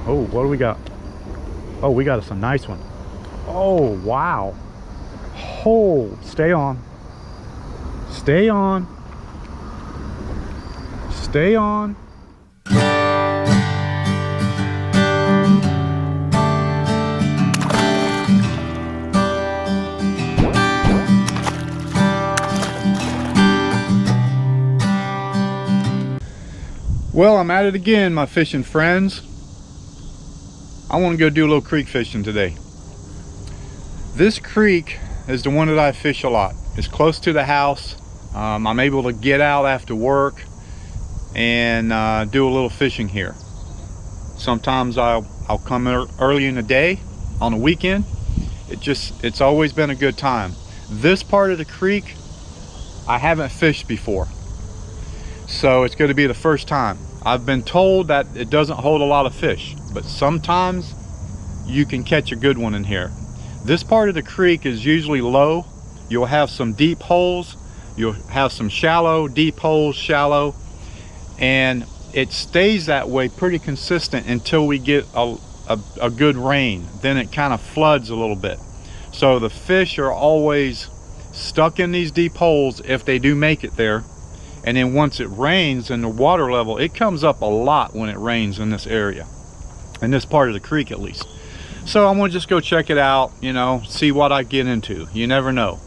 Oh, what do we got? Oh, we got us a nice one. Oh, wow. Oh, stay on. Stay on. Stay on. Well, I'm at it again, my fishing friends. I want to go do a little creek fishing today. This creek is the one that I fish a lot. It's close to the house. I'm able to get out after work and do a little fishing here. Sometimes I'll come early in the day on the weekend. It's always been a good time. This part of the creek I haven't fished before, so it's going to be the first time. I've been told that it doesn't hold a lot of fish, but sometimes you can catch a good one in here. This part of the creek is usually low. You'll have some deep holes, you'll have some shallow, deep holes, shallow, and it stays that way pretty consistent until we get a good rain. Then it kind of floods a little bit. So the fish are always stuck in these deep holes if they do make it there. And then once it rains and the water level, it comes up a lot when it rains in this area, in this part of the creek at least. So I'm gonna just go check it out, you know, see what I get into. You never know.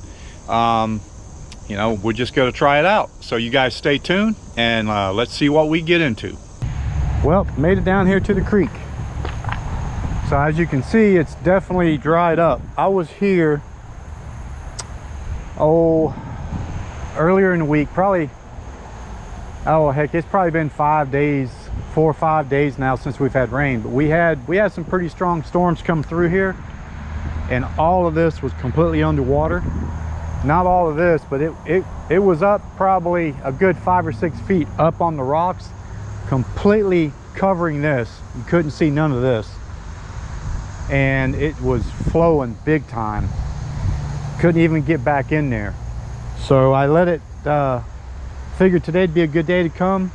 You know, we're just gonna try it out. So you guys stay tuned and let's see what we get into. Well, made it down here to the creek. So as you can see, it's definitely dried up. I was here, earlier in the week, probably, oh heck, it's probably been 5 days, 4 or 5 days now since we've had rain. But we had some pretty strong storms come through here, and all of this was completely underwater. Not all of this, but it was up probably a good 5 or 6 feet up on the rocks, completely covering this. You couldn't see none of this, and it was flowing big time. Couldn't even get back in there. So I let it, figured today'd be a good day to come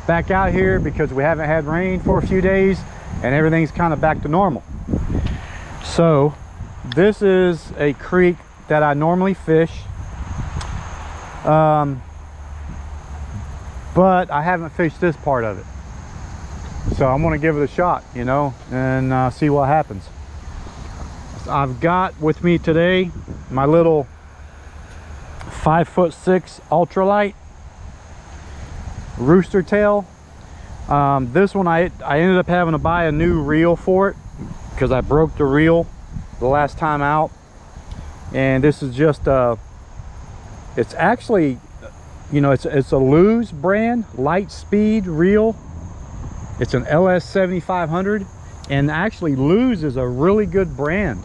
back out here because we haven't had rain for a few days and everything's kind of back to normal. So this is a creek that I normally fish, but I haven't fished this part of it. So I'm gonna give it a shot, you know, and see what happens. I've got with me today my little 5'6" ultralight Rooster Tail. This one I ended up having to buy a new reel for it because I broke the reel the last time out. And this is just it's actually, you know, it's a Lew's brand light speed reel. It's an LS 7500, and actually Lew's is a really good brand.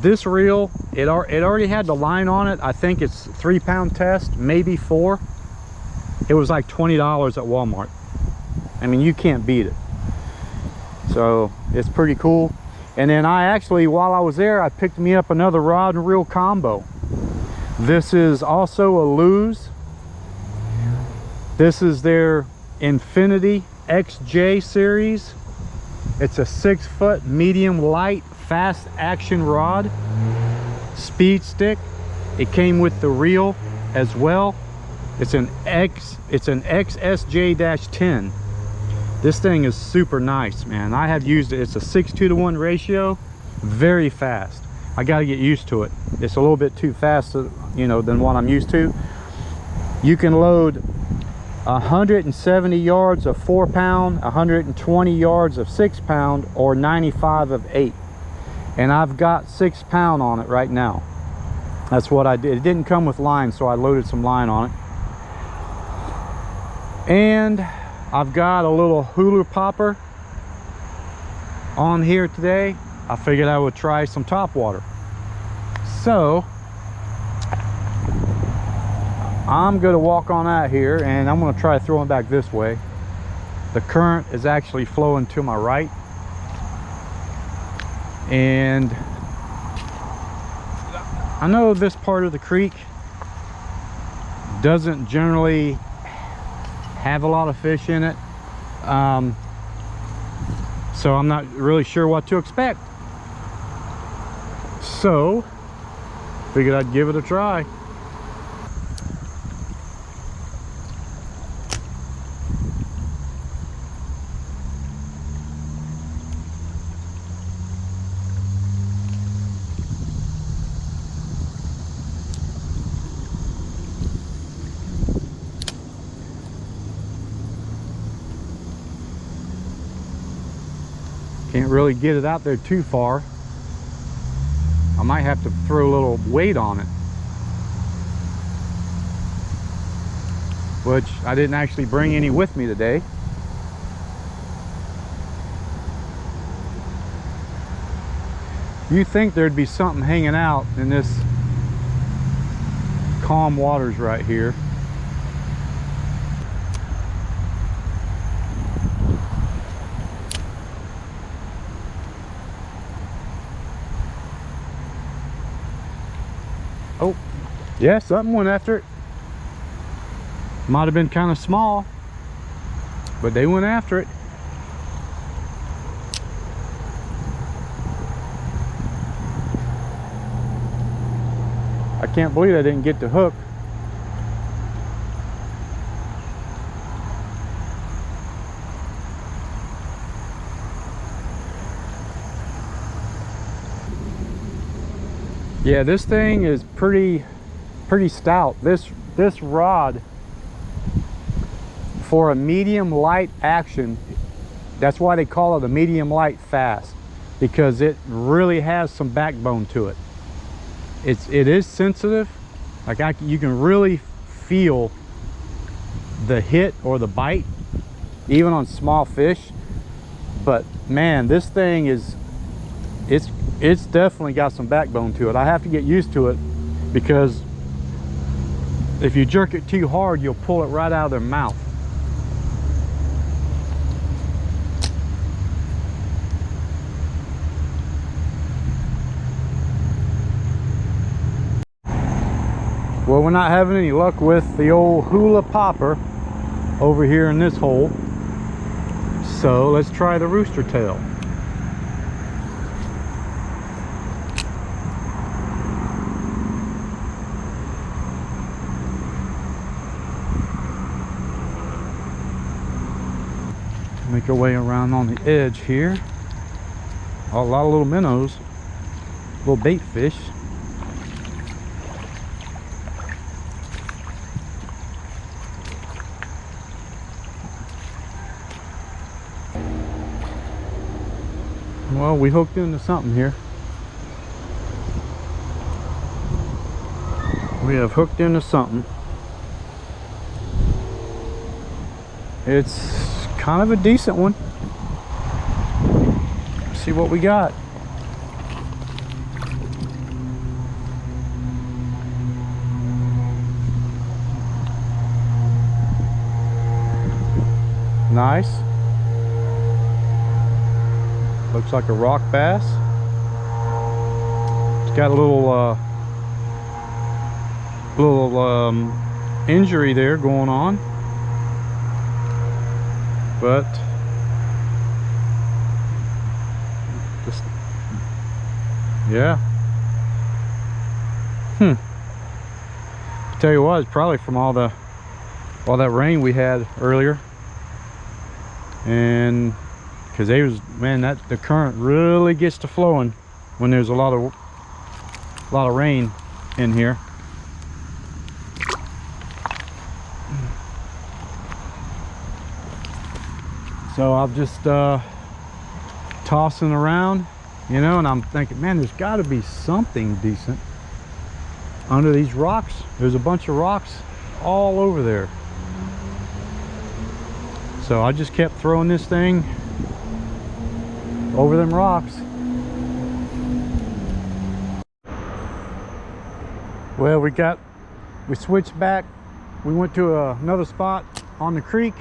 This reel, it already had the line on it. I think it's 3-pound test, maybe 4. It was like $20 at Walmart. I mean, you can't beat it. So it's pretty cool. And then I actually, while I was there, I picked me up another rod and reel combo. This is also a Lew's. This is their Infinity XJ series. It's a 6-foot medium light fast action rod, speed stick. It came with the reel as well. It's an XSJ-10. This thing is super nice, man. I have used it. It's a 6:2 to 1 ratio, very fast. I got to get used to it. It's a little bit too fast, you know, than what I'm used to. You can load 170 yards of 4-pound, 120 yards of 6-pound, or 95 of 8. And I've got 6-pound on it right now. That's what I did. It didn't come with line, so I loaded some line on it. And I've got a little hula popper on here today. I figured I would try some topwater. So I'm going to walk on out here, and I'm going to try throwing back this way. The current is actually flowing to my right, and I know this part of the creek doesn't generally have a lot of fish in it. So I'm not really sure what to expect. So figured I'd give it a try. Can't really get it out there too far. I might have to throw a little weight on it, which I didn't actually bring any with me today. You'd think there'd be something hanging out in this calm waters right here. Oh, yeah, something went after it. Might have been kind of small, but they went after it. I can't believe I didn't get the hook. Yeah, this thing is pretty stout. This rod, for a medium light action, that's why they call it a medium light fast, because it really has some backbone to it. It is sensitive. Like you can really feel the hit or the bite even on small fish. But man, this thing is it's definitely got some backbone to it. I have to get used to it, because if you jerk it too hard, you'll pull it right out of their mouth. Well, we're not having any luck with the old Hula Popper over here in this hole, so let's try the Rooster Tail. Make our way around on the edge here. A lot of little minnows, little bait fish. Well, we hooked into something here. We have hooked into something. It's kind of a decent one. Let's see what we got. Nice. Looks like a rock bass. It's got a little injury there going on, but just, yeah. Tell you what, it's probably from all that rain we had earlier, and because the current really gets to flowing when there's a lot of rain in here. So I'm just tossing around, you know, and I'm thinking, man, there's got to be something decent under these rocks. There's a bunch of rocks all over there. So I just kept throwing this thing over them rocks. Well, we switched back. We went to another spot on the creek.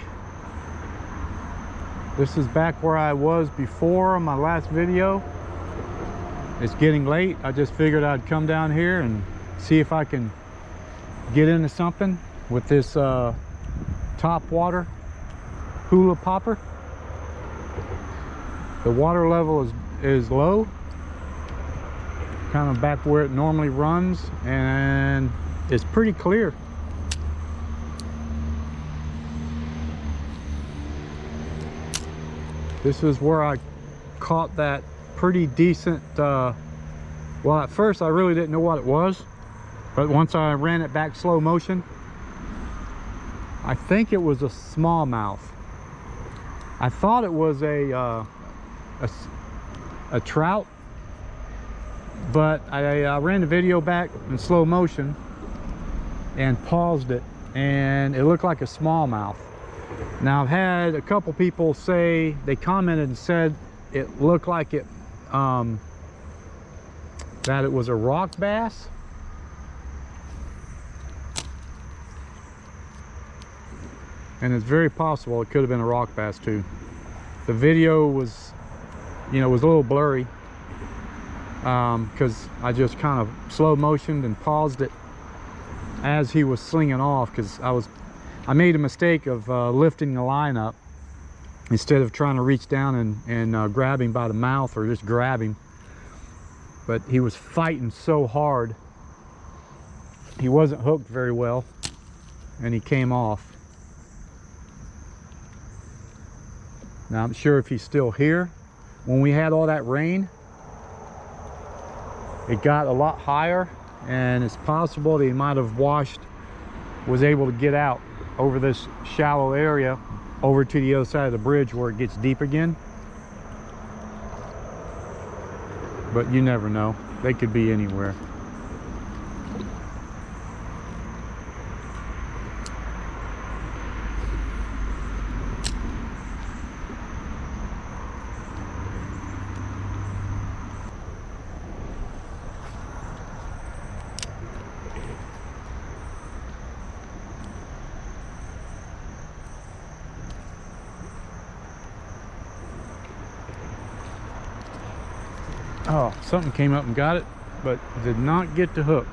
This is back where I was before on my last video. It's getting late. I just figured I'd come down here and see if I can get into something with this Topwater Hula Popper. The water level is low, kind of back where it normally runs, and it's pretty clear. This is where I caught that pretty decent, well, at first I really didn't know what it was, but once I ran it back slow motion, I think it was a smallmouth. I thought it was a trout, but I ran the video back in slow motion and paused it, and it looked like a smallmouth. Now, I've had a couple people say, they commented and said it looked like it that it was a rock bass. And it's very possible it could have been a rock bass too. The video was, you know, was a little blurry because I just kind of slow motioned and paused it as he was slinging off, because I made a mistake of lifting the line up instead of trying to reach down and grab him by the mouth or just grab him. But he was fighting so hard, he wasn't hooked very well, and he came off. Now, I'm sure if he's still here. When we had all that rain, it got a lot higher, and it's possible that he might have was able to get out over this shallow area over to the other side of the bridge where it gets deep again. But you never know. They could be anywhere. Oh, something came up and got it, but did not get the hook.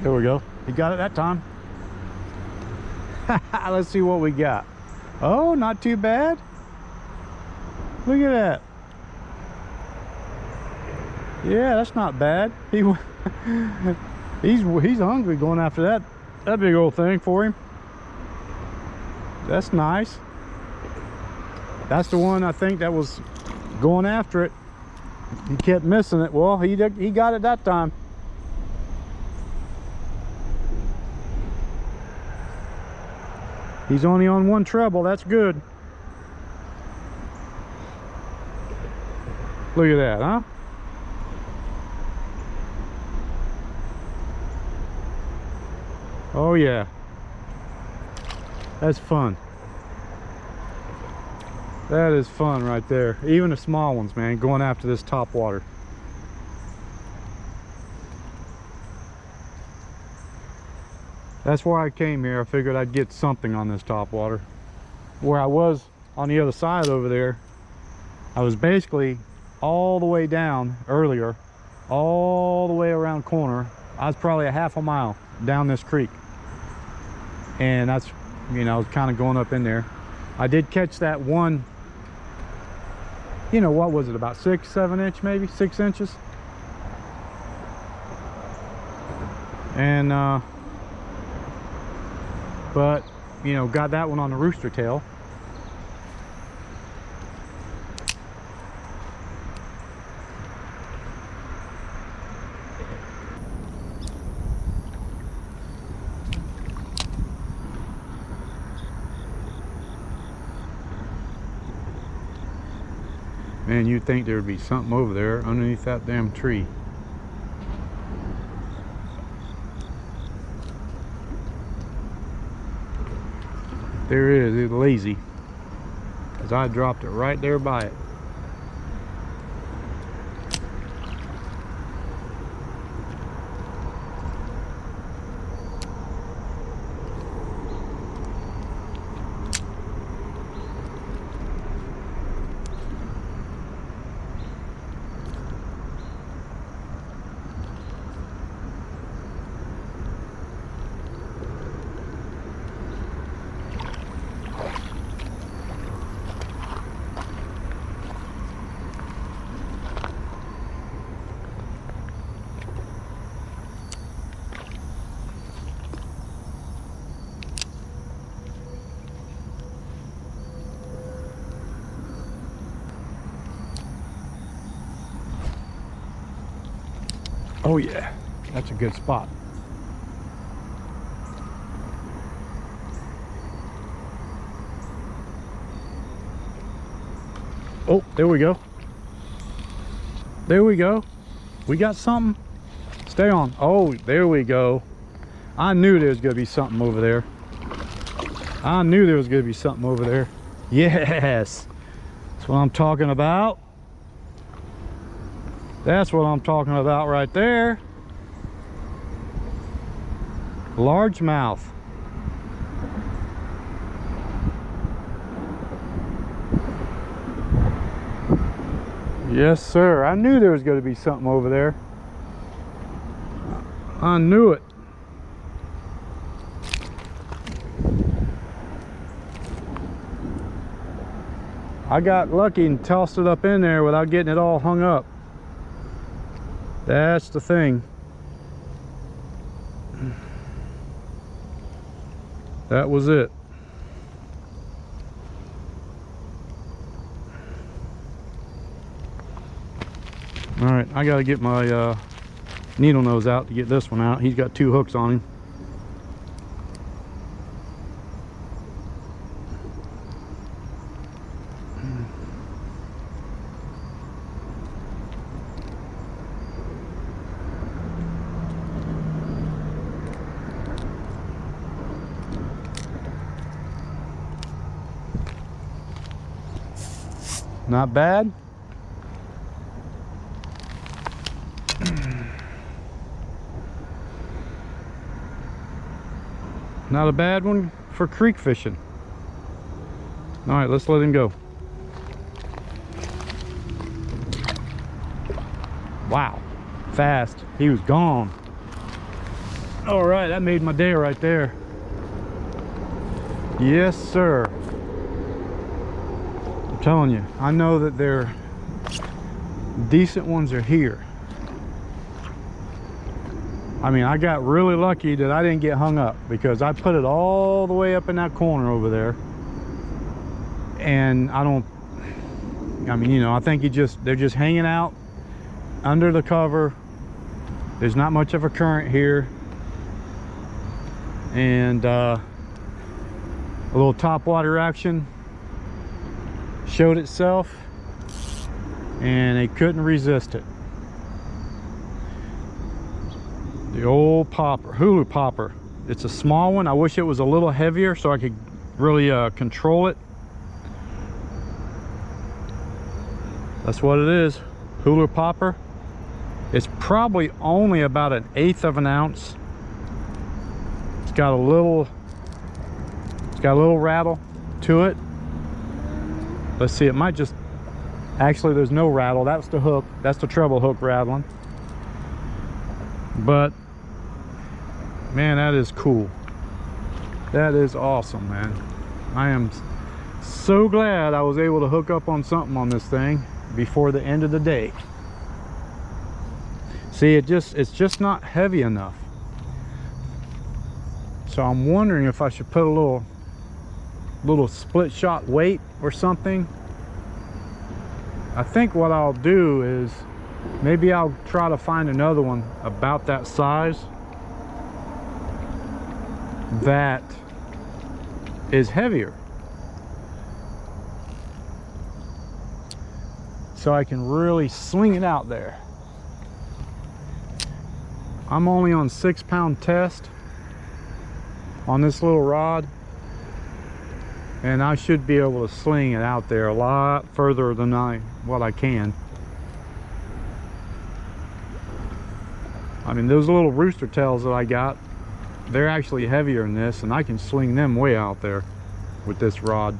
There we go. He got it that time. Let's see what we got. Oh, not too bad. Look at that. Yeah, that's not bad. He's hungry going after that big old thing for him. That's nice. That's the one I think that was going after it. He kept missing it. Well, he got it that time. He's only on one treble. That's good. Look at that, huh? Oh yeah. That's fun. That is fun right there. Even the small ones, man, going after this topwater. That's why I came here. I figured I'd get something on this topwater. Where I was on the other side over there, I was basically all the way down earlier, all the way around corner. I was probably a half a mile down this creek. And that's, you know, I was kind of going up in there. I did catch that one, you know, what was it, about 6-7 inch, maybe 6 inches. And but you know, got that one on the Rooster Tail. Man, you'd think there would be something over there underneath that damn tree. There it is. It's lazy, because I dropped it right there by it. Oh yeah, that's a good spot. Oh, there we go. There we go. We got something. Stay on. Oh, there we go. I knew there was going to be something over there. I knew there was going to be something over there. Yes. That's what I'm talking about. That's what I'm talking about right there. Largemouth. Yes, sir. I knew there was going to be something over there. I knew it. I got lucky and tossed it up in there without getting it all hung up. That's the thing. That was it. All right, I gotta get my needle nose out to get this one out. He's got 2 hooks on him. Not bad. Not a bad one for creek fishing. All right, let's let him go. Wow, fast. He was gone. All right, that made my day right there. Yes, sir. I'm telling you, I know that they're decent ones are here. I mean, I got really lucky that I didn't get hung up, because I put it all the way up in that corner over there, and I mean, you know, I think they're just hanging out under the cover. There's not much of a current here, and a little topwater action showed itself, and they couldn't resist it. The old popper, hula popper. It's a small one. I wish it was a little heavier so I could really control it. That's what it is, hula popper. It's probably only about 1/8 of an ounce. It's got a little rattle to it. Let's see, it might just, actually there's no rattle. That's the hook, that's the treble hook rattling. But man, that is cool. That is awesome, man. I am so glad I was able to hook up on something on this thing before the end of the day. See, it's just not heavy enough. So I'm wondering if I should put a little split shot weight or something. I think what I'll do is maybe I'll try to find another one about that size that is heavier. So so I can really sling it out there. I'm only on 6-pound test on this little rod, and I should be able to sling it out there a lot further than what I can. I mean, those little rooster tails that I got, they're actually heavier than this, and I can sling them way out there with this rod.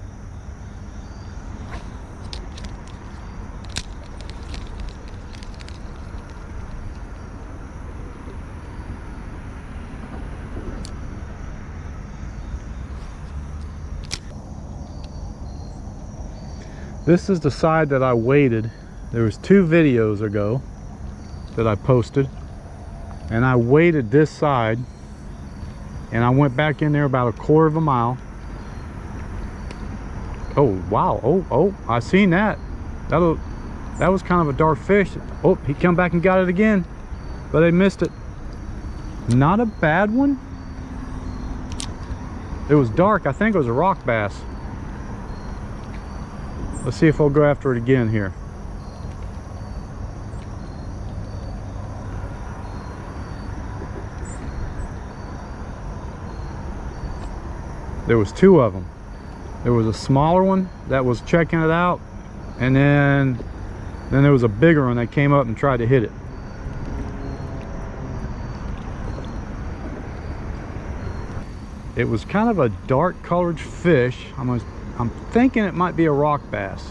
This is the side that I weighted. There was 2 videos ago that I posted, and I weighted this side, and I went back in there about 1/4 mile. Oh wow, oh, I seen that. That was kind of a dark fish. Oh, he come back and got it again, but I missed it. Not a bad one. It was dark. I think it was a rock bass. Let's see if I'll go after it again here. There was 2 of them. There was a smaller one that was checking it out, and then there was a bigger one that came up and tried to hit it. It was kind of a dark colored fish. I'm thinking it might be a rock bass.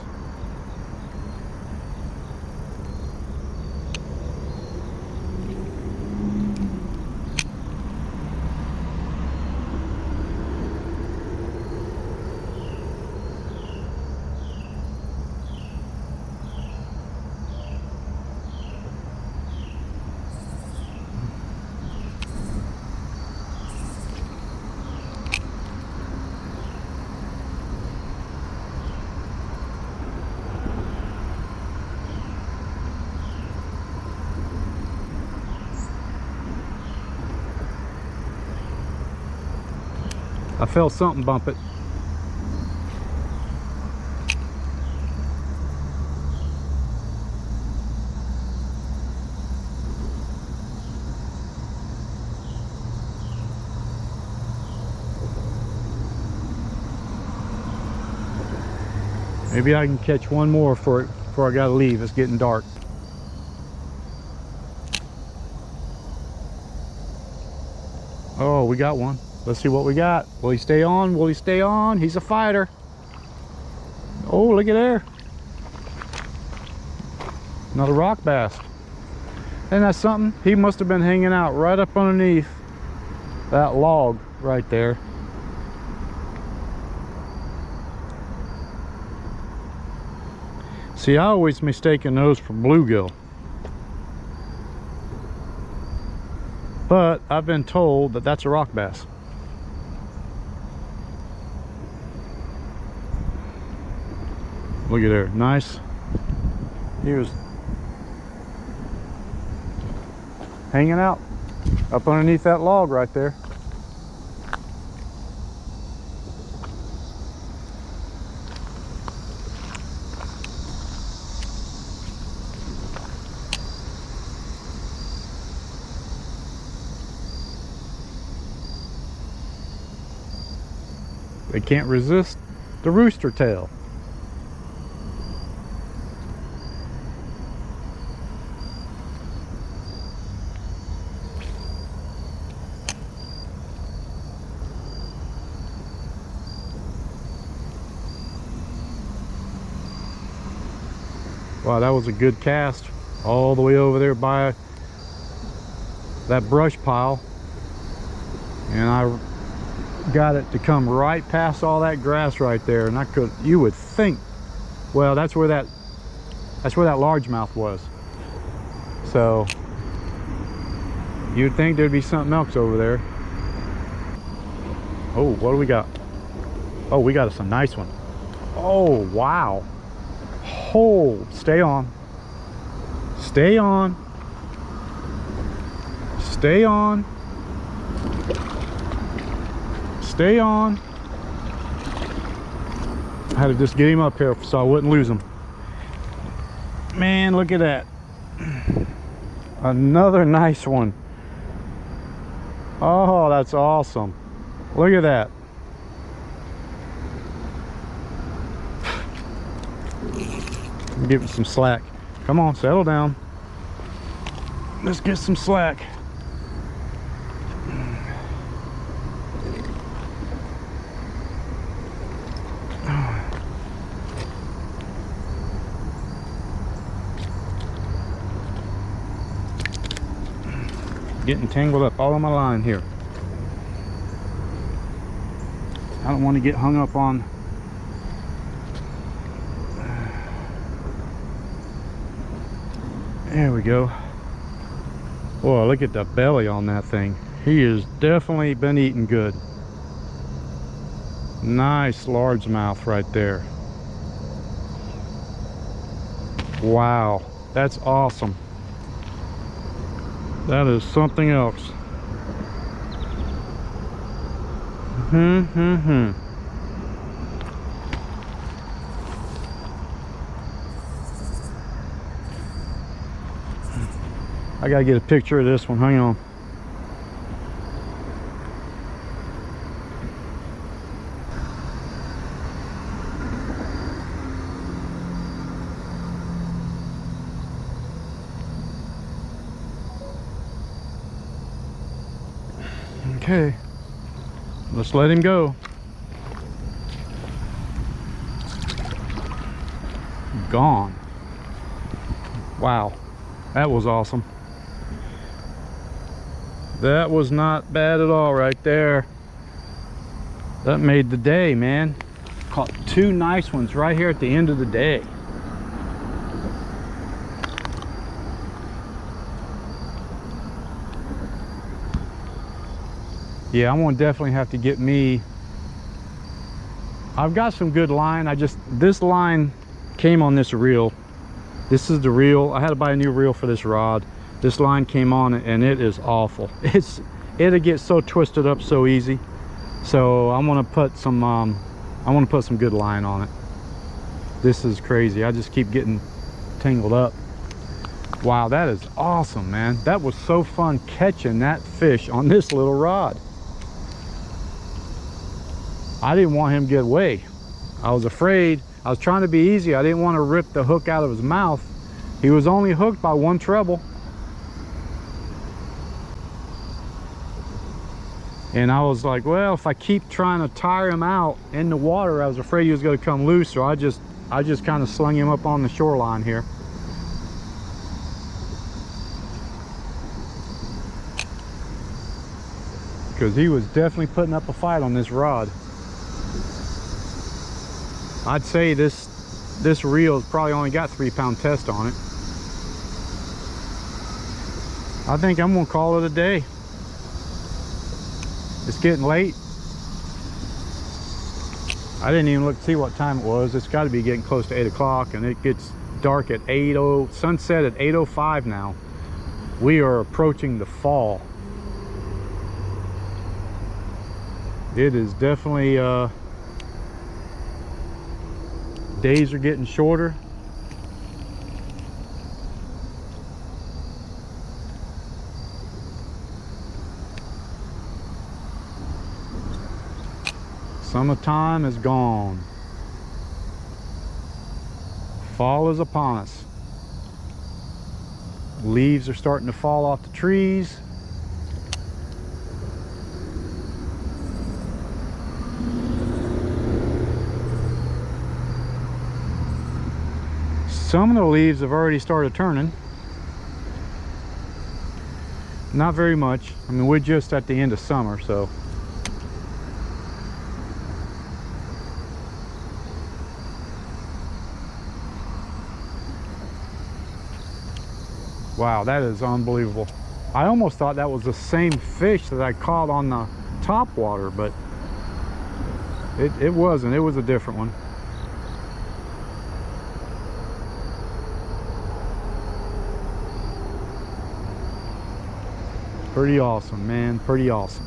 I felt something bump it. Maybe I can catch one more before I gotta leave. It's getting dark. Oh, we got one. Let's see what we got. Will he stay on? Will he stay on? He's a fighter. Oh, look at there. Another rock bass. Isn't that something? He must have been hanging out right up underneath that log right there. See, I always mistaken those for bluegill. But I've been told that that's a rock bass. Look at there, nice. He was hanging out up underneath that log right there. They can't resist the rooster tail. Wow, that was a good cast all the way over there by that brush pile, and I got it to come right past all that grass right there, and you would think, well, that's where that largemouth was, so you'd think there'd be something else over there. Oh, what do we got? Oh, we got us a nice one. Oh wow. Oh, stay on, stay on, stay on, stay on. I had to just get him up here so I wouldn't lose him. Man, look at that. Another nice one. Oh, that's awesome. Look at that. Give it some slack. Come on, settle down. Let's get some slack. Getting tangled up all on my line here. I don't want to get hung up on there we go. Whoa, look at the belly on that thing. He has definitely been eating good. Nice largemouth right there. Wow, that's awesome. That is something else. I gotta get a picture of this one. Hang on. Okay, let's let him go. Gone. Wow, that was awesome. That was not bad at all right there. That made the day, man. Caught two nice ones right here at the end of the day. Yeah, I'm gonna definitely have to get me. I've got some good line. This line came on this reel. This is the reel. I had to buy a new reel for this rod. This line came on and it is awful. It'll get so twisted up so easy. So I'm gonna put some good line on it. This is crazy. I just keep getting tangled up. Wow, that is awesome, man. That was so fun catching that fish on this little rod. I didn't want him to get away. I was afraid. I was trying to be easy. I didn't want to rip the hook out of his mouth. He was only hooked by one treble. And I was like, well, if I keep trying to tire him out in the water, I was afraid he was going to come loose. So I just kind of slung him up on the shoreline here. Because he was definitely putting up a fight on this rod. I'd say this reel's probably only got 3-pound test on it. I think I'm gonna call it a day. It's getting late. I didn't even look to see what time it was. It's got to be getting close to 8 o'clock, and it gets dark at sunset at 8:05 now. We are approaching the fall. It is definitely days are getting shorter. Summertime is gone. Fall is upon us. Leaves are starting to fall off the trees. Some of the leaves have already started turning. Not very much. I mean, we're just at the end of summer, so. Wow, that is unbelievable. I almost thought that was the same fish that I caught on the Topwater, but it wasn't. It was a different one. Pretty awesome, man. Pretty awesome.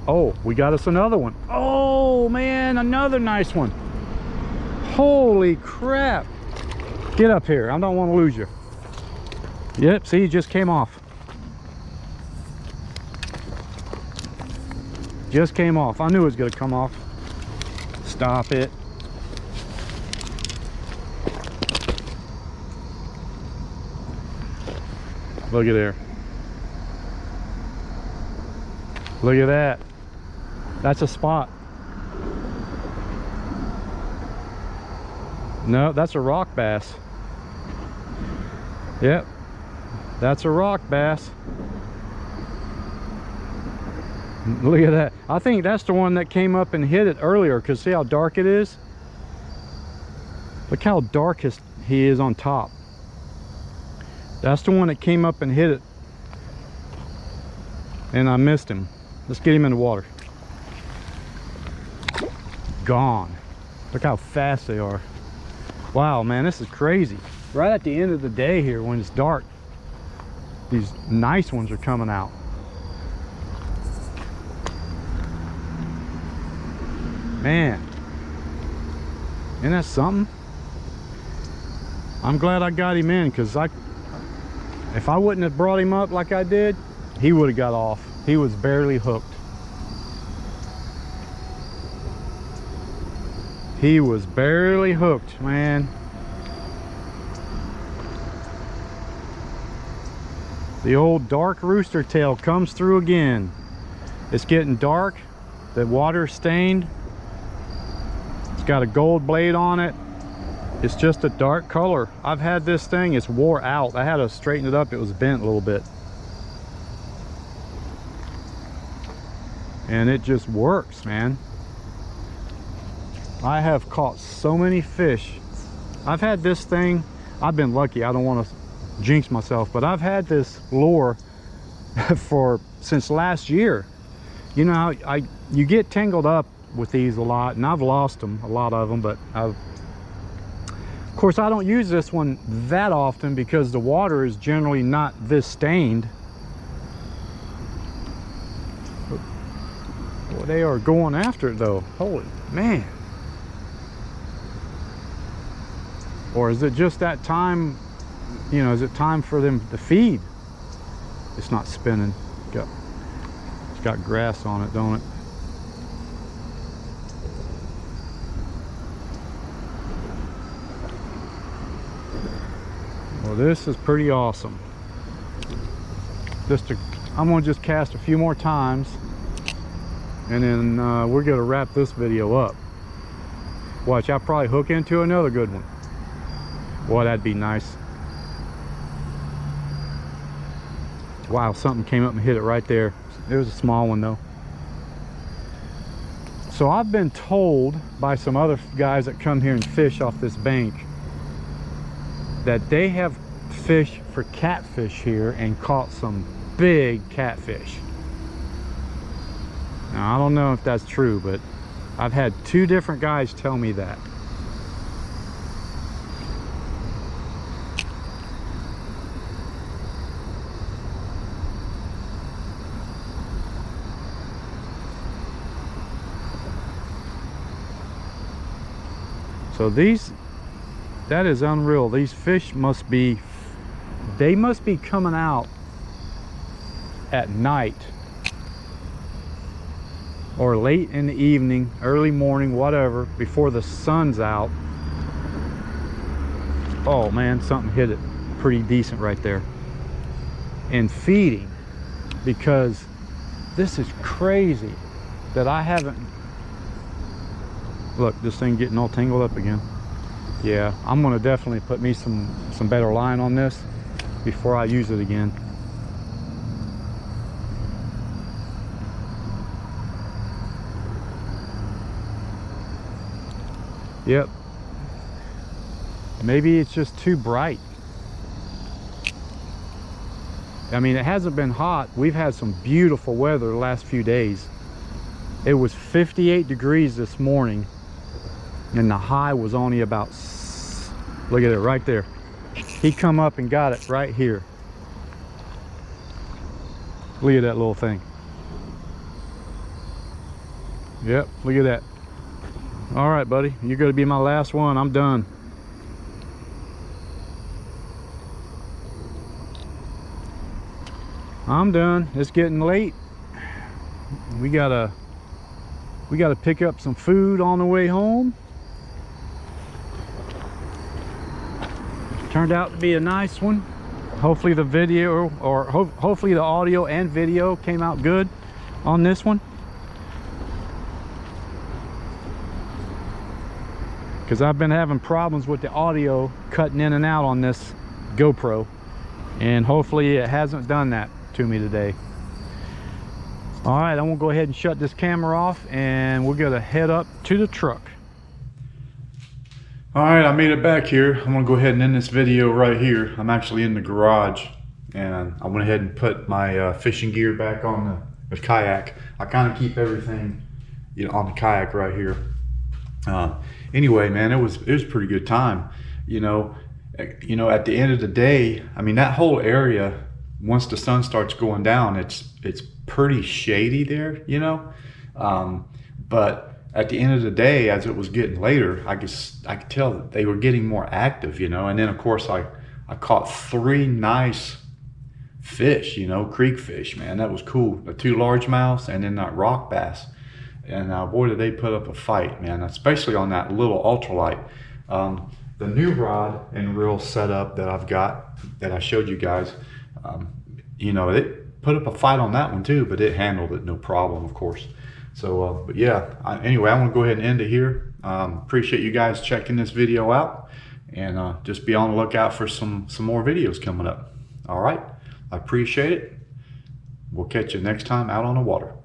Oh, we got us another one. Oh man, another nice one. Holy crap. Get up here, I don't want to lose you. Yep, see, he just came off. Just came off. I knew it was gonna come off. Stop it. Look at there. Look at that. That's a spot. No, that's a rock bass. Yep, that's a rock bass. Look at that. I think that's the one that came up and hit it earlier, because see how dark it is? Look how dark he is on top. That's the one that came up and hit it. And I missed him. Let's get him in the water. Gone. Look how fast they are. Wow, man, this is crazy. Right at the end of the day here when it's dark, these nice ones are coming out. Man, isn't that something? I'm glad I got him in, because if I wouldn't have brought him up like I did, he would have got off. He was barely hooked. He was barely hooked, man. The old dark rooster tail comes through again. It's getting dark. The water's stained. It's got a gold blade on it. It's just a dark color. I've had this thing, it's wore out. I had to straighten it up. It was bent a little bit. And it just works, man. I have caught so many fish. I've had this thing, I've been lucky, I don't want to jinx myself, but I've had this lure since last year. You know, you get tangled up with these a lot, and I've lost them, a lot of them, but of course I don't use this one that often because the water is generally not this stained. Well, they are going after it though. Holy man. Or is it just that time, you know, is it time for them to feed? It's not spinning. It's got grass on it, don't it? Well, this is pretty awesome. I'm gonna just cast a few more times, and then we're gonna wrap this video up. Watch, I'll probably hook into another good one. Boy, that'd be nice. Wow, something came up and hit it right there. It was a small one though. So I've been told by some other guys that come here and fish off this bank that they have fished for catfish here and caught some big catfish. Now I don't know if that's true, but I've had 2 different guys tell me that. So that is unreal. These fish must be coming out at night or late in the evening, early morning, whatever, before the sun's out. Oh man, something hit it pretty decent right there. And feeding, because this is crazy that I haven't. Look, this thing getting all tangled up again. Yeah, I'm gonna definitely put me some better line on this before I use it again. Yep. Maybe it's just too bright. I mean, it hasn't been hot. We've had some beautiful weather the last few days. It was 58 degrees this morning, and the high was only about, look at it right there. He come up and got it right here. Look at that little thing. Yep, look at that. All right, buddy, you're gonna be my last one. I'm done. I'm done. It's getting late. We gotta pick up some food on the way home. Turned out to be a nice one. Hopefully the video, or hopefully the audio and video came out good on this one. Because I've been having problems with the audio cutting in and out on this GoPro. And hopefully it hasn't done that to me today. All right, I'm gonna go ahead and shut this camera off and we're gonna head up to the truck. All right, I made it back here. I'm gonna go ahead and end this video right here. I'm actually in the garage and I went ahead and put my fishing gear back on the kayak. I kind of keep everything, you know, on the kayak right here. Anyway, man, it was a pretty good time. You know, at the end of the day, I mean, that whole area, once the sun starts going down, it's pretty shady there, you know. But at the end of the day, as it was getting later, I could tell that they were getting more active, you know. And then of course I caught 3 nice fish, you know, creek fish, man. That was cool. The 2 largemouths and then that rock bass. And boy, did they put up a fight, man, especially on that little ultralight. The new rod and reel setup that I've got, that I showed you guys, you know, it put up a fight on that one too, but it handled it no problem, of course. So, but yeah, anyway, I'm gonna go ahead and end it here. Appreciate you guys checking this video out, and just be on the lookout for some more videos coming up. All right, I appreciate it. We'll catch you next time out on the water.